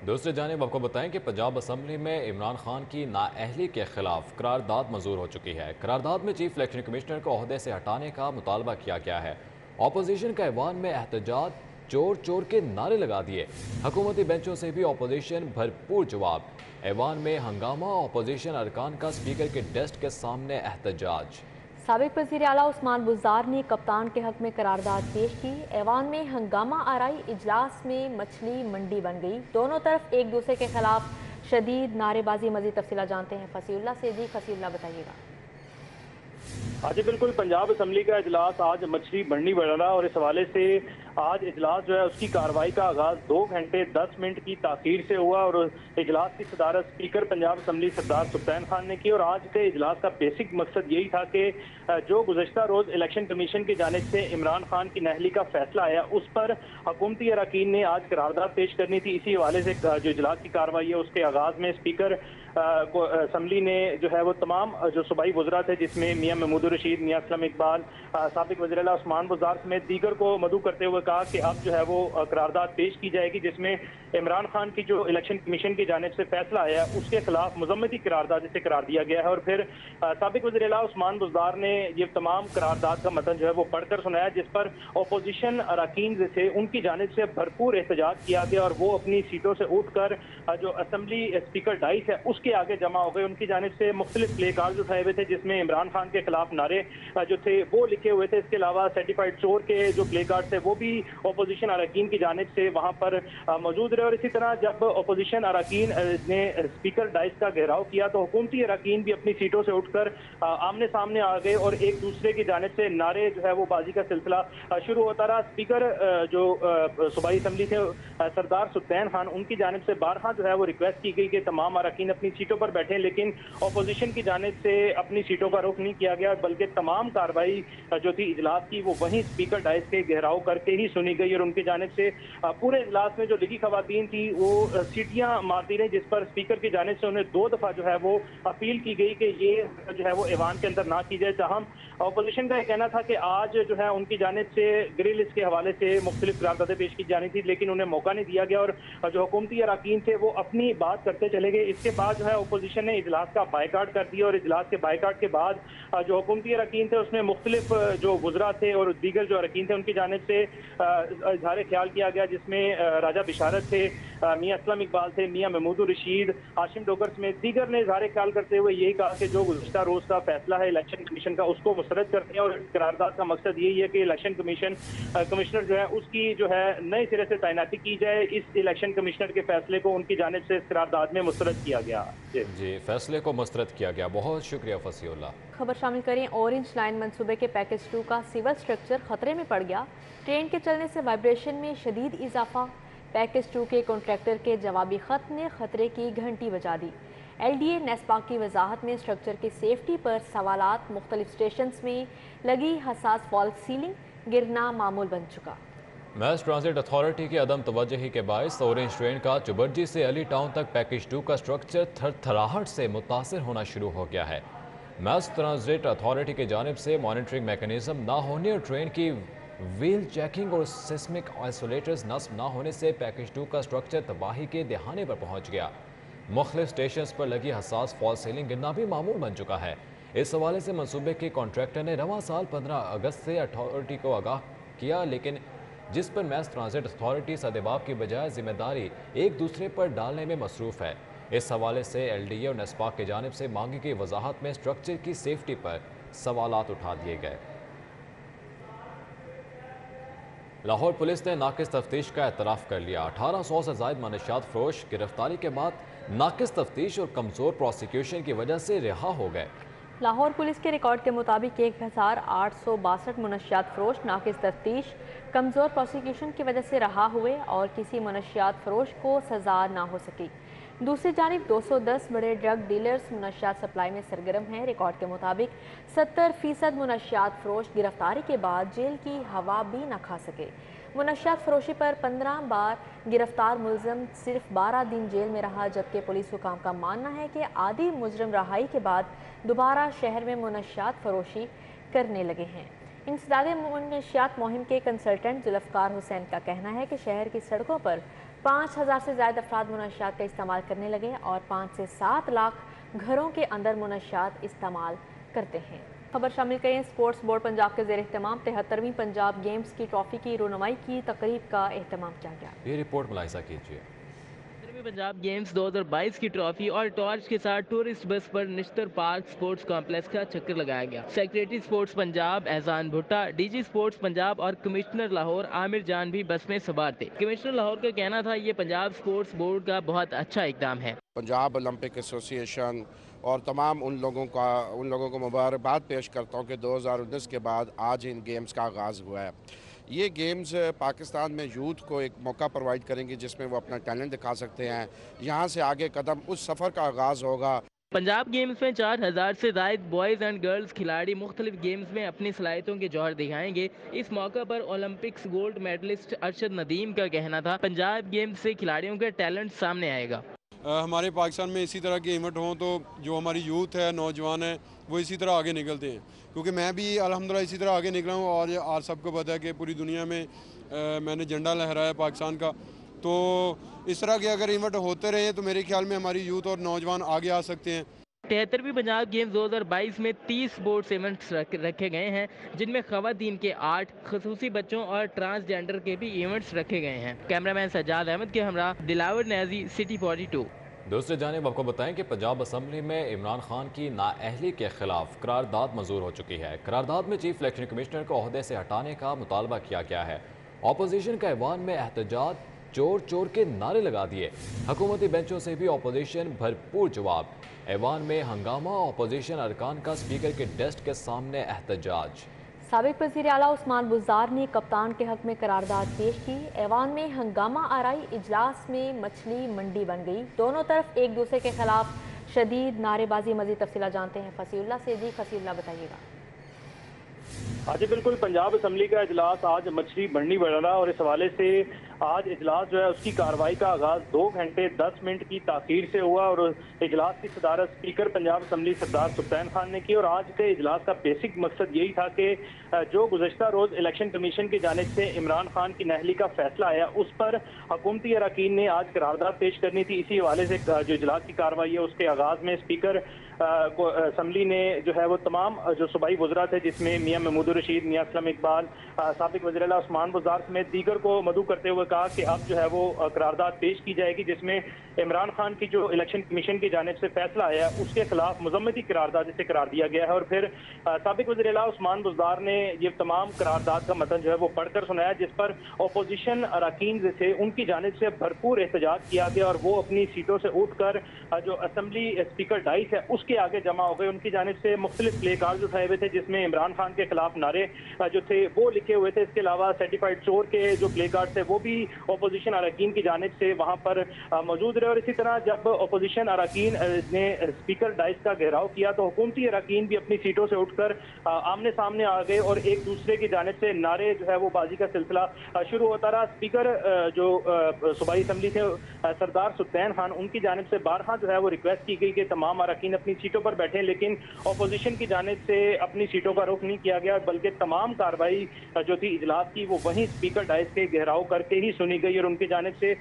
दूसरी जानिब आपको बताएं कि पंजाब असम्बली में इमरान खान की नाअहली के खिलाफ करारदाद मंजूर हो चुकी है। करारदाद में चीफ इलेक्शन कमिश्नर को ओहदे से हटाने का मुतालबा किया गया है। अपोजिशन का ऐवान में एहतजाज, चोर चोर के नारे लगा दिए। हुकूमती बेंचों से भी अपोजिशन भरपूर जवाब। ऐवान में हंगामा, अपोजिशन अरकान का स्पीकर के डेस्क के सामने एहतजाज। साबिक वज़ीर आला उस्मान बुज़दार ने कप्तान के हक में करारदाद पेश की। ऐवान में हंगामा आराई, इजलास में मछली मंडी बन गई। दोनों तरफ एक दूसरे के खिलाफ शदीद नारेबाजी। मजीद तफसीला जानते हैं फसीउल्लाह से। जी फसीउल्लाह बताइएगा। हाँ जी बिल्कुल, पंजाब असम्बली का इजलास आज मछली बढ़नी बढ़ रहा और इस हवाले से आज इजलास जो है उसकी कार्रवाई का आगाज 2 घंटे 10 मिनट की ताखीर से हुआ और इजलास की सदारत स्पीकर पंजाब असम्बली सरदार सुल्तान खान ने की। और आज के इजलास का बेसिक मकसद यही था कि जो गुज़श्ता रोज इलेक्शन कमीशन की जानिब से इमरान खान की नाअहली का फैसला आया उस पर हुकूमती अरकान ने आज करारदाद पेश करनी थी। इसी हवाले से जो इजलास की कार्रवाई है उसके आगाज में स्पीकर असम्बली ने जो है वो तमाम जो सूबाई वज़रा थे, जिसमें मियां महमूद रशीद, मियां असलम इकबाल, साबिक वज़ीर आला उस्मान बुज़दार समेत दीगर को मदऊ करते हुए कहा कि अब जो है वो करारदाद पेश की जाएगी जिसमें इमरान खान की जो इलेक्शन कमीशन की जानिब से फैसला आया उसके खिलाफ मुजम्मती करारदाद इसे करार दिया गया है। और फिर साबिक वज़ीर आला उस्मान बुज़दार ने ये तमाम करारदाद का मतन जो है वो पढ़कर सुनाया, जिस पर अपोजिशन अरकान जो थे उनकी जानिब से भरपूर एहतजाज किया गया और वो अपनी सीटों से उठकर जो असम्बली स्पीकर डाइस है उसके आगे जमा हो गए। उनकी जानिब से मुख्तलिफ प्ले कार्ड उठाए हुए थे जिसमें इमरान खान के खिलाफ नारे जो थे वो लिखे हुए थे। इसके अलावा सर्टिफाइड चोर के जो प्ले कार्ड थे वो भी अपोजिशन अरकान की जानिब से वहां पर मौजूद रहे। और इसी तरह जब अपोजिशन अरकान ने स्पीकर डाइस का घेराव किया तो हुकूमती अरकान भी अपनी सीटों से उठकर आमने सामने आ गए और एक दूसरे की जानिब से नारे जो है वो बाजी का सिलसिला शुरू होता रहा। स्पीकर जो सूबाई असम्बली थे सरदार सुल्तान खान, उनकी जानिब से बारहा जो है वो रिक्वेस्ट की गई कि तमाम अरकान अपनी सीटों पर बैठे, लेकिन अपोजिशन की जानिब से अपनी सीटों का रुख नहीं किया गया बल्कि तमाम कार्रवाई जो थी इजलास की वो वहीं स्पीकर डाइस के घेराव करके ही सुनी गई। और उनकी जानिब से पूरे इजलास में जो लिखी खवातीन थी वो सीटियां मारती रही, जिस पर स्पीकर की जानिब से उन्हें 2 दफा जो है वो अपील की गई कि ये जो है वो ऐवान के अंदर ना की जाए। ताहम अपोजिशन का कहना था कि आज जो है उनकी जानिब से ग्रे लिस्ट के हवाले से मुख्तलिफ करारदादें पेश की जानी थी, लेकिन उन्हें मौका नहीं दिया गया और जो हुकूमती अरकान थे वो अपनी बात करते चले गए। इसके बाद जो है अपोजिशन ने इजलास का बायकाट कर दिया और इजलास के बायकाट के बाद जो हुकूमती अरकान थे उसमें मुख्तलिफ जो वज़रा थे और दीगर जो अरकान थे उनकी जानिब से इजहार ख्याल किया गया, जिसमें राजा बिशारत थे, मियां असलम इकबाल थे, मियां महमूद रशीद, हाशिम डोगर समेत दीगर ने इजहार ख्याल करते हुए यही कहा कि जो गुज़श्ता रोज का फैसला है इलेक्शन कमीशन का उसको मुस्तरद करते हैं और करारदाद का मकसद यही है कि इलेक्शन कमीशन कमिश्नर जो है उसकी जो है नए सिरे से तैनाती की जाए। इस इलेक्शन कमिश्नर के फैसले को उनकी जानिब से इस करारदाद में मुस्तरद किया गया। जी, फैसले को मुस्तरद किया गया। बहुत शुक्रिया फसीउल्लाह। खबर शामिल करें। ऑरेंज लाइन मंसूबे के पैकेज 2 का सिविल स्ट्रक्चर खतरे में पड़ गया। ट्रेन के चलने से वाइब्रेशन में शदीद इजाफा। पैकेज 2 के कॉन्ट्रैक्टर के जवाबी खत ने खतरे की घंटी बजा दी। LDA नेस्पा की वजाहत में स्ट्रक्चर की सेफ्टी पर सवालात। मुख्तलिफ स्टेशन में लगी हसास फॉल्स सीलिंग गिरना मामूल बन चुका। मैस ट्रांजिट अथॉरिटी की अदम तवज्जुही के बायस ऑरेंज ट्रेन का चुबर्जी से अली टाउन तक पैकेज 2 का स्ट्रक्चर थरथराहट से मुतासर होना शुरू हो गया है। मैस ट्रांजिट अथॉरिटी की जानिब से मॉनिटरिंग मैकेनिज्म ना होने और ट्रेन की व्हील चेकिंग और सिस्मिक आइसोलेटर्स नस्ब ना होने से पैकेज 2 का स्ट्रक्चर तबाही के दहाने पर पहुंच गया। मुख्तलिफ स्टेशन पर लगी हसास फॉल सीलिंग गिरना भी मामूल बन चुका है। इस हवाले से मनसूबे के कॉन्ट्रैक्टर ने रवां साल 15 अगस्त से अथॉरिटी को आगाह किया, लेकिन जिस पर मैस ट्रांजिट अथॉरिटी सदेबाब की बजाय जिम्मेदारी एक दूसरे पर डालने में मसरूफ़ है। इस हवाले से LDA और नेस्पा की जानिब से मांगी गई वजाहत में स्ट्रक्चर की सेफ्टी पर सवालात उठा दिए गए। लाहौर पुलिस ने नाकिस तफ्तीश का एतराफ़ कर लिया। 1800 से ज़ायद मनशियात फरोश गिरफ्तारी के बाद नाकिस तफ्तीश और कमज़ोर प्रोसिक्यूशन की वजह से रिहा हो गए। लाहौर पुलिस के रिकॉर्ड के मुताबिक 1862 मनशियात फरोश नाकिस तफ्तीश कमज़ोर प्रोसिक्यूशन की वजह से रहा हुए और किसी मनशियात फरोश को सजा ना हो सकी। दूसरी जानिब 210 बड़े ड्रग डीलर्स मनशियात सप्लाई में सरगर्म हैं। रिकॉर्ड के मुताबिक 70% मनशियात फरोश गिरफ्तारी के बाद जेल की हवा भी न खा सके। मनशियात फरोशी पर 15 बार गिरफ्तार मुलजम सिर्फ 12 दिन जेल में रहा, जबकि पुलिस हुकाम का मानना है कि आधी मुजरम रहाई के बाद दोबारा शहर में मनशियात फरोशी करने लगे हैं। इंसदादे मनशियात मुहिम के कंसल्टेंट जुल्फ़कार हुसैन का कहना है कि शहर की सड़कों पर 5000 से ज़्यादा अफराद मुनशियात का इस्तेमाल करने लगे और 5 से 7 लाख घरों के अंदर मुनशियात इस्तेमाल करते हैं। खबर शामिल करें। स्पोर्ट्स बोर्ड पंजाब के ज़ेर एहतमाम 73वीं पंजाब गेम्स की ट्रॉफी की रोनुमाई की तकरीब का एहतमाम किया गया। ये रिपोर्ट मुलाहिजा कीजिए। पंजाब गेम्स 2022 की ट्रॉफी और टॉर्च के साथ टूरिस्ट बस पर निश्तर पार्क स्पोर्ट्स कॉम्प्लेक्स का चक्कर लगाया गया। सेक्रेटरी स्पोर्ट्स पंजाब एहसान भुट्टा, डीजी स्पोर्ट्स पंजाब और कमिश्नर लाहौर आमिर जान भी बस में सवार थे। कमिश्नर लाहौर का कहना था ये पंजाब स्पोर्ट्स बोर्ड का बहुत अच्छा इकदाम है। पंजाब ओलंपिक एसोसिएशन और तमाम उन लोगों को मुबारकबाद पेश करता हूँ कि 2019 के बाद आज इन गेम्स का आगाज़ हुआ है। ये गेम्स पाकिस्तान में यूथ को एक मौका प्रोवाइड करेंगे जिसमें वो अपना टैलेंट दिखा सकते हैं। यहाँ से आगे कदम उस सफ़र का आगाज़ होगा। पंजाब गेम्स में 4000 से ज़ायद बॉयज़ एंड गर्ल्स खिलाड़ी मुख्तलिफ गेम्स में अपनी सलाहियतों के जौहर दिखाएंगे। इस मौका पर Olympics gold medalist Arshad Nadeem का कहना था पंजाब गेम्स से खिलाड़ियों का टैलेंट सामने आएगा। हमारे पाकिस्तान में इसी तरह के इवेंट हों तो जो हमारी यूथ है, नौजवान है, वो इसी तरह आगे निकलते हैं। क्योंकि मैं भी अल्हम्दुलिल्लाह इसी तरह आगे निकला हूँ और आज सबको पता है कि पूरी दुनिया में मैंने झंडा लहराया पाकिस्तान का। तो इस तरह के अगर इवेंट होते रहे तो मेरे ख्याल में हमारी यूथ और नौजवान आगे आ सकते हैं। 73वीं पंजाब गेम्स 2022 में 30 स्पोर्ट्स इवेंट्स रखे गए हैं, जिनमें ख़वातीन के 8, खसूसी बच्चों और ट्रांसजेंडर के भी इवेंट्स रखे गए हैं। कैमरामैन सज्जाद अहमद के हमरा दिलावर न्याजी, सिटी 42। दूसरी जानिब आपको बताएं कि पंजाब असम्बली में इमरान खान की नाअहली के खिलाफ करारदाद मंजूर हो चुकी है। करारदाद में चीफ इलेक्शन कमिश्नर को ओहदे से हटाने का मुतालबा किया गया है। अपोजिशन का ऐवान में एहतजाज, चोर चोर के नारे लगा दिए। हुकूमती बेंचों से भी अपोजिशन भरपूर जवाब। ऐवान में हंगामा, अपोजिशन अरकान का स्पीकर के डेस्क के सामने एहतजाज। साबिक वज़ीर आला उस्मान बुज़दार ने कप्तान के हक में करारदाद पेश की। ऐवान में हंगामा आराई, इजलास में मछली मंडी बन गई। दोनों तरफ एक दूसरे के खिलाफ शदीद नारेबाजी। मज़ीद तफसीला जानते हैं फसीउल्लाह से। जी फसीउल्लाह बताइएगा। हाँ जी बिल्कुल, पंजाब असम्बली का इजलास आज मछली बढ़नी बढ़ रहा और इस हवाले से आज इजलास जो है उसकी कार्रवाई का आगाज 2 घंटे 10 मिनट की ताखीर से हुआ और इजलास की सदारत स्पीकर पंजाब असम्बली सरदार सुल्तान खान ने की। और आज के इजलास का बेसिक मकसद यही था कि जो गुज़श्ता रोज इलेक्शन कमीशन की जानिब से इमरान खान की नाअहली का फैसला आया उस पर हुकूमती अरकान ने आज करारदाद पेश करनी थी। इसी हवाले से जो इजलास की कार्रवाई है उसके आगाज में स्पीकर असम्बली ने जो है वो तमाम जो सूबाई वज़रा थे, जिसमें मियां महमूद रशीद, मियां असलम इकबाल, साबिक वज़ीर आला उस्मान बुज़दार समेत दीगर को मदऊ करते हुए कहा कि अब जो है वो करारदाद पेश की जाएगी जिसमें इमरान खान की जो इलेक्शन कमीशन की जानिब से फैसला आया उसके खिलाफ मुजम्मती करारदाद जिसे करार दिया गया है। और फिर साबिक वज़ीर आला उस्मान बुज़दार ने ये तमाम करारदाद का मतन जो है वो पढ़कर सुनाया, जिस पर अपोजिशन अरकान थे उनकी जानिब से भरपूर एहतजाज किया गया और वो अपनी सीटों से उठकर जो असम्बली स्पीकर डाइस है उसके आगे जमा हो गए। उनकी जानिब से मुख्तलिफ प्ले कार्ड उठाए हुए थे जिसमें इमरान खान के खिलाफ नारे जो थे वो लिखे हुए थे। इसके अलावा सर्टिफाइड चोर के जो प्ले कार्ड थे वो भी अपोजिशन अरकान की जानिब से वहां पर मौजूद रहे। और इसी तरह जब अपोजिशन अरकान ने स्पीकर डाइस का घेराव किया तो हुकूमती अरकान भी अपनी सीटों से उठकर आमने सामने आ गए और एक दूसरे की जानिब से नारे जो है वो बाजी का सिलसिला शुरू होता रहा। स्पीकर जो सूबाई असम्बली थे सरदार सुल्तान खान, उनकी जानिब से बारहा जो है वो रिक्वेस्ट की गई कि तमाम अरकान अपनी सीटों पर बैठे, लेकिन अपोजिशन की जानिब से अपनी सीटों का रुख नहीं किया गया बल्कि तमाम कार्रवाई जो थी इजलास की वो वहीं स्पीकर डाइस के घेराव करके ही सुनी गई। और उनकी जानिब से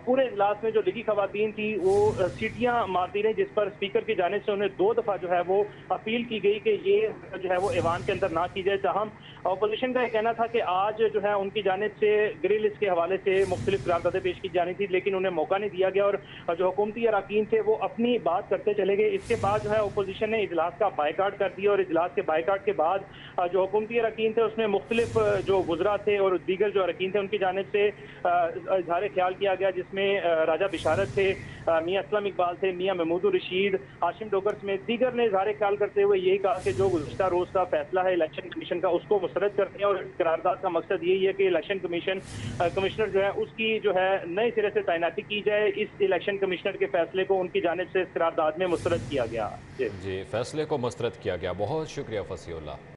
पूरे इजलास में जो लिखी खवातीन थी वो सीटियां मारती रही, जिस पर स्पीकर की जानिब से उन्हें 2 दफा जो है वो अपील की गई कि ये जो है वो ऐवान के अंदर ना की जाए। ताहम अपोजिशन का कहना था कि आज जो है उनकी जानिब से ग्रिल लिस्ट के हवाले से मुख्तलिफ करारदादें पेश की जानी थी, लेकिन उन्हें मौका नहीं दिया गया और जो हुकूमती अरकान थे वो अपनी बात करते चले गए। इसके बाद जो है अपोजिशन ने इजलास का बायकाट कर दिया और इजलास के बायकाट के बाद जो हुकूमती अरकान थे उसमें मुख्तलिफ जो वज़रा थे और दीगर जो अरकान थे उनकी जानिब से इजहार ख्याल किया गया, जिसमें राजा बिशारत थे, मियां असलम इकबाल थे, मियां महमूद रशीद, हाशिम डोगर समेत दीगर ने इजहार ख्याल करते हुए यही कहा कि जो गुज़श्ता रोज का फैसला है इलेक्शन कमीशन का उसको मुस्तरद करते हैं। और करारदाद का मकसद यही है कि इलेक्शन कमिश्नर जो है उसकी जो है नए सिरे से तैनाती की जाए। इस इलेक्शन कमिश्नर के फैसले को उनकी जानिब से इस करारदाद में मुस्तरद किया गया। जी, फैसले को मुस्तरद किया गया। बहुत शुक्रिया फसीउल्लाह।